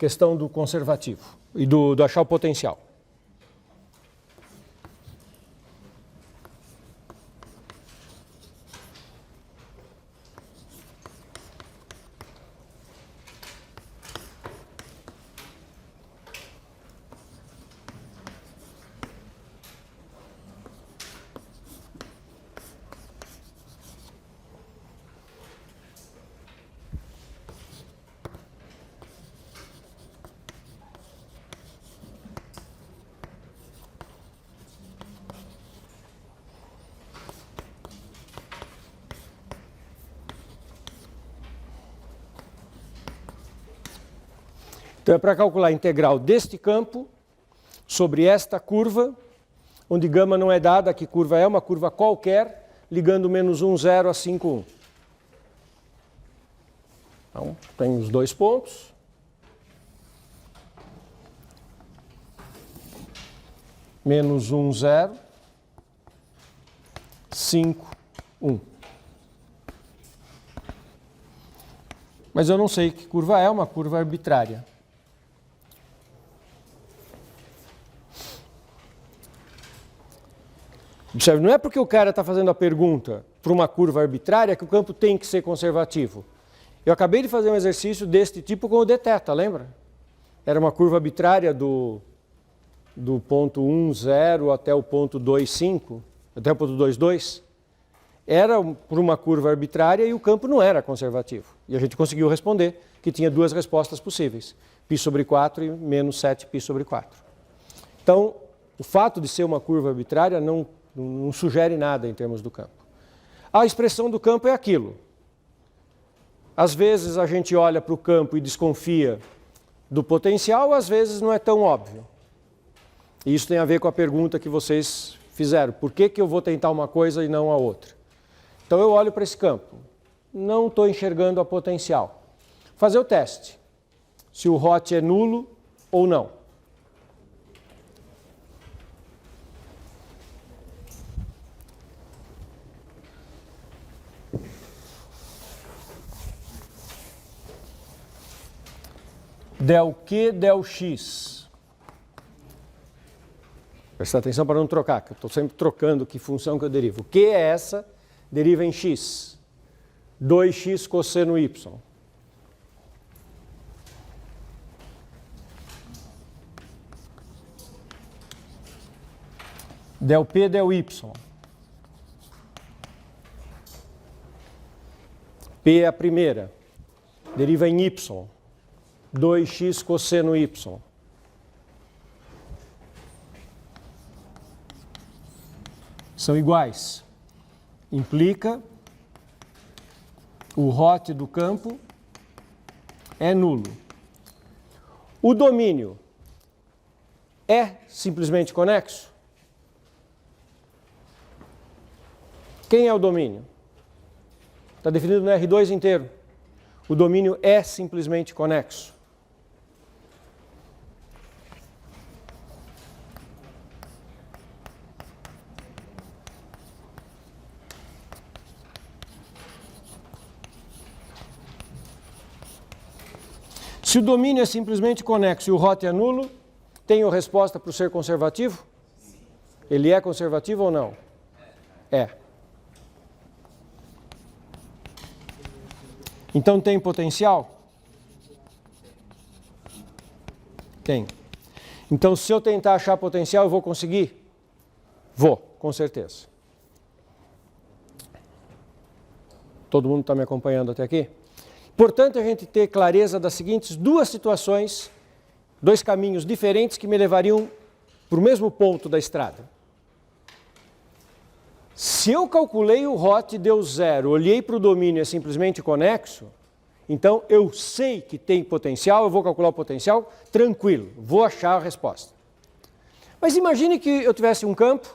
questão do conservativo e do achar o potencial. Então, é para calcular a integral deste campo sobre esta curva, onde gama não é dada, que curva é uma curva qualquer, ligando menos 1, 0 a 5, 1. Então, tem os dois pontos. Menos 1, 0, 5, 1. Mas eu não sei que curva é, uma curva arbitrária. Observe, não é porque o cara está fazendo a pergunta para uma curva arbitrária que o campo tem que ser conservativo. Eu acabei de fazer um exercício deste tipo com o dθ, lembra? Era uma curva arbitrária do ponto 1, 0 até o ponto 2, 5, até o ponto 2, 2. Era por uma curva arbitrária e o campo não era conservativo. E a gente conseguiu responder que tinha duas respostas possíveis, π sobre 4 e menos 7π sobre 4. Então, o fato de ser uma curva arbitrária não sugere nada em termos do campo. A expressão do campo é aquilo. Às vezes a gente olha para o campo e desconfia do potencial, às vezes não é tão óbvio. E isso tem a ver com a pergunta que vocês fizeram. Por que eu vou tentar uma coisa e não a outra? Então eu olho para esse campo. Não estou enxergando a potencial. Fazer o teste. Se o hot é nulo ou não. Del Q, del X. Presta atenção para não trocar, que eu estou sempre trocando que função que eu derivo. Q é essa, deriva em X. 2x cosseno Y. Del P, del Y. P é a primeira, deriva em Y. 2x cosseno Y. São iguais. Implica o hot do campo é nulo. O domínio é simplesmente conexo? Quem é o domínio? Está definido no R2 inteiro. O domínio é simplesmente conexo. Se o domínio é simplesmente conexo e o hot é nulo, tenho resposta para o ser conservativo? Ele é conservativo ou não? É. Então tem potencial? Tem. Então se eu tentar achar potencial, eu vou conseguir? Vou, com certeza. Todo mundo está me acompanhando até aqui? Importante a gente ter clareza das seguintes duas situações, dois caminhos diferentes que me levariam para o mesmo ponto da estrada. Se eu calculei o hot e deu 0, olhei para o domínio é simplesmente conexo, então eu sei que tem potencial, eu vou calcular o potencial, tranquilo, vou achar a resposta. Mas imagine que eu tivesse um campo,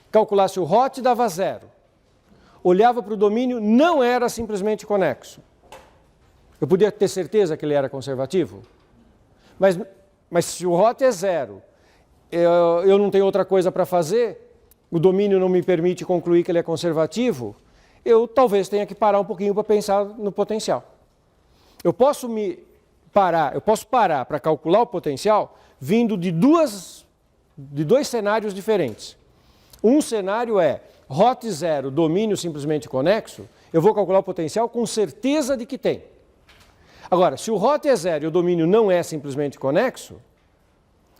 calculasse o hot e dava 0. Olhava para o domínio, não era simplesmente conexo. Eu podia ter certeza que ele era conservativo? Mas se o hot é 0, eu não tenho outra coisa para fazer, o domínio não me permite concluir que ele é conservativo, eu talvez tenha que parar um pouquinho para pensar no potencial. Eu posso me parar, eu posso parar para calcular o potencial vindo de dois cenários diferentes. Um cenário é hot zero, domínio simplesmente conexo, eu vou calcular o potencial com certeza de que tem. Agora, se o hot é zero e o domínio não é simplesmente conexo,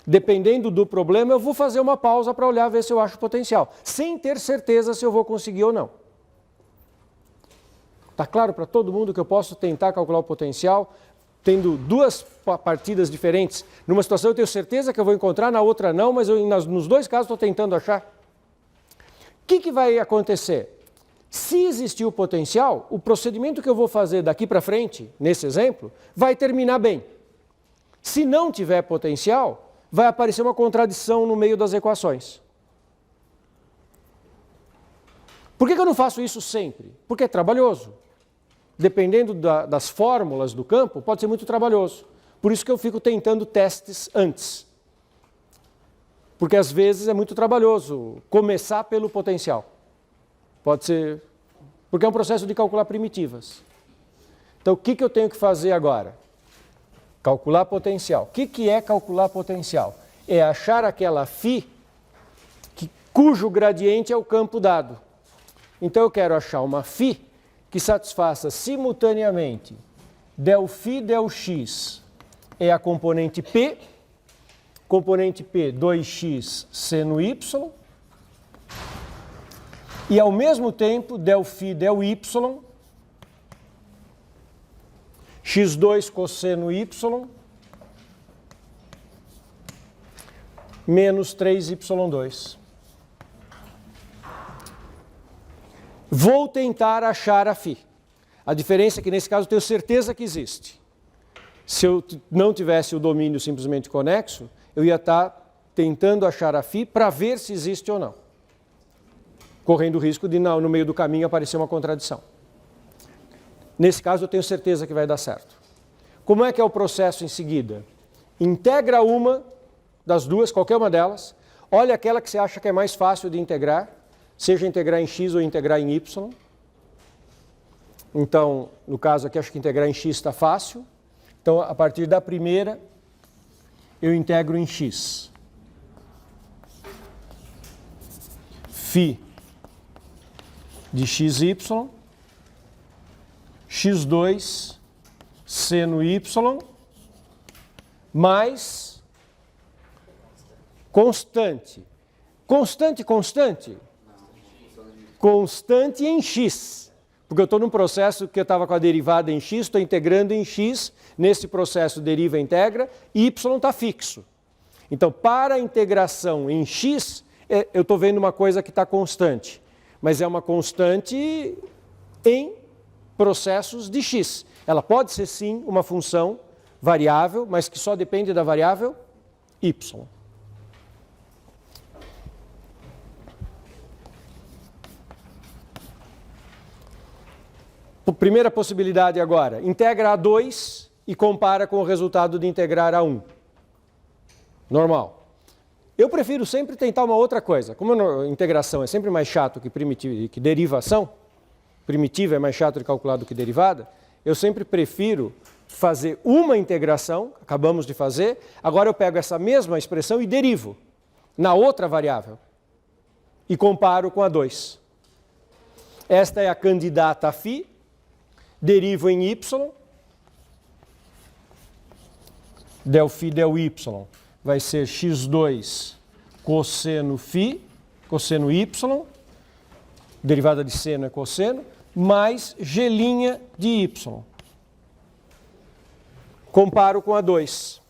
dependendo do problema, eu vou fazer uma pausa para olhar, ver se eu acho potencial, sem ter certeza se eu vou conseguir ou não. Está claro para todo mundo que eu posso tentar calcular o potencial tendo duas partidas diferentes? Numa situação eu tenho certeza que eu vou encontrar, na outra não, mas nos dois casos estou tentando achar. O que vai acontecer? Se existir o potencial, o procedimento que eu vou fazer daqui para frente, nesse exemplo, vai terminar bem. Se não tiver potencial, vai aparecer uma contradição no meio das equações. Por que eu não faço isso sempre? Porque é trabalhoso. Dependendo das fórmulas do campo, pode ser muito trabalhoso. Por isso que eu fico tentando testes antes. Porque às vezes é muito trabalhoso começar pelo potencial. Pode ser, porque é um processo de calcular primitivas. Então o que eu tenho que fazer agora? Calcular potencial. O que é calcular potencial? É achar aquela φ cujo gradiente é o campo dado. Então eu quero achar uma φ que satisfaça simultaneamente ∇φ ∇x é a componente P, 2x seno y, e ao mesmo tempo ∇φ ∇y, x2 cosseno y, menos 3y2. Vou tentar achar a φ. A diferença é que nesse caso eu tenho certeza que existe. Se eu não tivesse o domínio simplesmente conexo, eu ia estar tentando achar a φ para ver se existe ou não. Correndo o risco de no meio do caminho aparecer uma contradição. Nesse caso eu tenho certeza que vai dar certo. Como é que é o processo em seguida? Integra uma das duas, qualquer uma delas, olha aquela que você acha que é mais fácil de integrar, seja integrar em x ou integrar em y. Então, no caso aqui, acho que integrar em x está fácil. Então, a partir da primeira, eu integro em x. φ de xy, x2 seno y, mais constante. Constante em x. Porque eu estou num processo que eu estava com a derivada em x, estou integrando em x, nesse processo deriva e integra, e y está fixo. Então, para a integração em x, eu estou vendo uma coisa que está constante, mas é uma constante em processos de x. Ela pode ser sim uma função variável, mas que só depende da variável y. Primeira possibilidade agora, integra a 2 e compara com o resultado de integrar a 1. Normal. Eu prefiro sempre tentar uma outra coisa. Como a integração é sempre mais chato que derivação, primitiva é mais chato de calcular do que derivada, eu sempre prefiro fazer uma integração, acabamos de fazer, agora eu pego essa mesma expressão e derivo na outra variável e comparo com a 2. Esta é a candidata a φ, derivo em y, ∇φ ∇y vai ser x2 cosseno φ, cosseno y, derivada de seno é cosseno, mais g' de y. Comparo com a 2.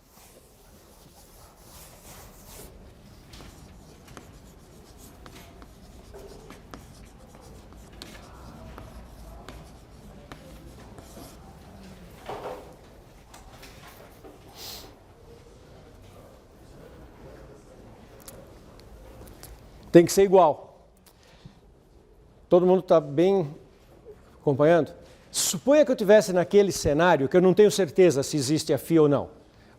Tem que ser igual. Todo mundo está bem acompanhando? Suponha que eu estivesse naquele cenário que eu não tenho certeza se existe a φ ou não.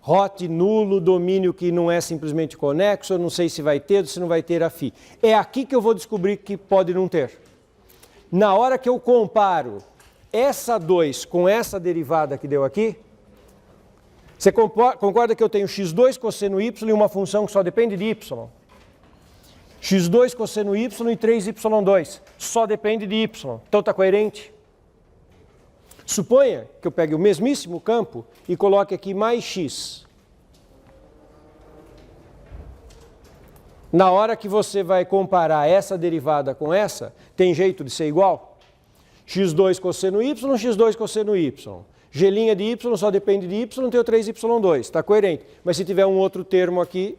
Hot, nulo, domínio que não é simplesmente conexo, eu não sei se vai ter ou se não vai ter a φ. É aqui que eu vou descobrir que pode não ter. Na hora que eu comparo essa 2 com essa derivada que deu aqui, Você concorda que eu tenho x2 cosseno y e uma função que só depende de y? x2 cosseno y e 3y2 só depende de y. Então está coerente? Suponha que eu pegue o mesmíssimo campo e coloque aqui mais x. Na hora que você vai comparar essa derivada com essa, tem jeito de ser igual? x2 cosseno y, x2 cosseno y. G' de y só depende de y, tem o 3y2. Está coerente. Mas se tiver um outro termo aqui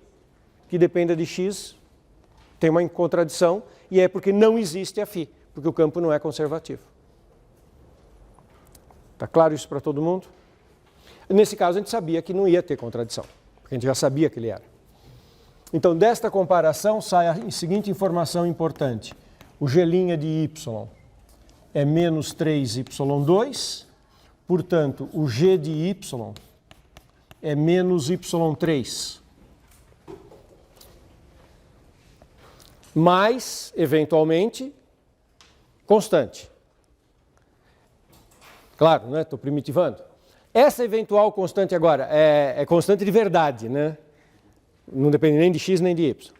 que dependa de x, tem uma contradição, e é porque não existe a φ, porque o campo não é conservativo. Está claro isso para todo mundo? Nesse caso, a gente sabia que não ia ter contradição, porque a gente já sabia que ele era. Então, desta comparação, sai a seguinte informação importante. O G' de y é menos 3y2, portanto, o G de y é menos y3. Mais, eventualmente, constante. Claro, né? Estou primitivando. Essa eventual constante agora é constante de verdade, né? Não depende nem de x nem de y.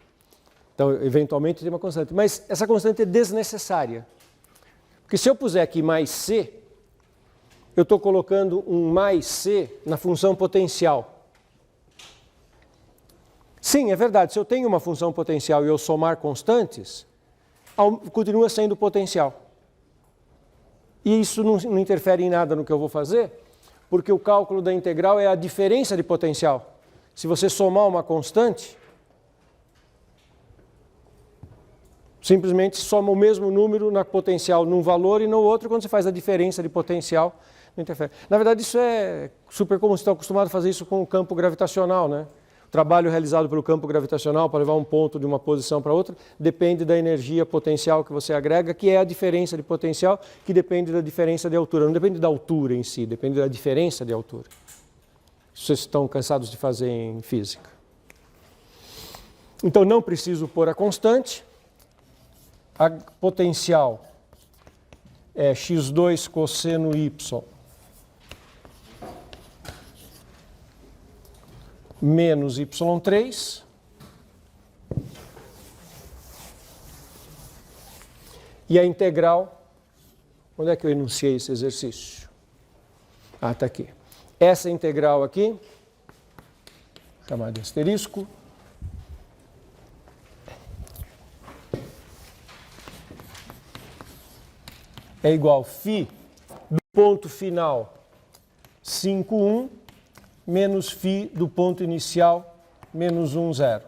Então, eventualmente tem uma constante. Mas essa constante é desnecessária. Porque se eu puser aqui mais c, eu estou colocando um mais c na função potencial. Sim, é verdade. Se eu tenho uma função potencial e eu somar constantes, continua sendo potencial. E isso não interfere em nada no que eu vou fazer, porque o cálculo da integral é a diferença de potencial. Se você somar uma constante, simplesmente soma o mesmo número na potencial num valor e no outro, quando você faz a diferença de potencial, não interfere. Na verdade, isso é super comum, você está acostumado a fazer isso com o campo gravitacional, né? O trabalho realizado pelo campo gravitacional para levar um ponto de uma posição para outra depende da energia potencial que você agrega, que é a diferença de potencial, que depende da diferença de altura. Não depende da altura em si, depende da diferença de altura. Vocês estão cansados de fazer em física. Então, não preciso pôr a constante. A potencial é x2 cosseno y menos y3 e a integral, onde é que eu enunciei esse exercício? Ah, está aqui. Essa integral aqui, chamada de asterisco, é igual a φ do ponto final 5,1 menos φ do ponto inicial menos 1,0.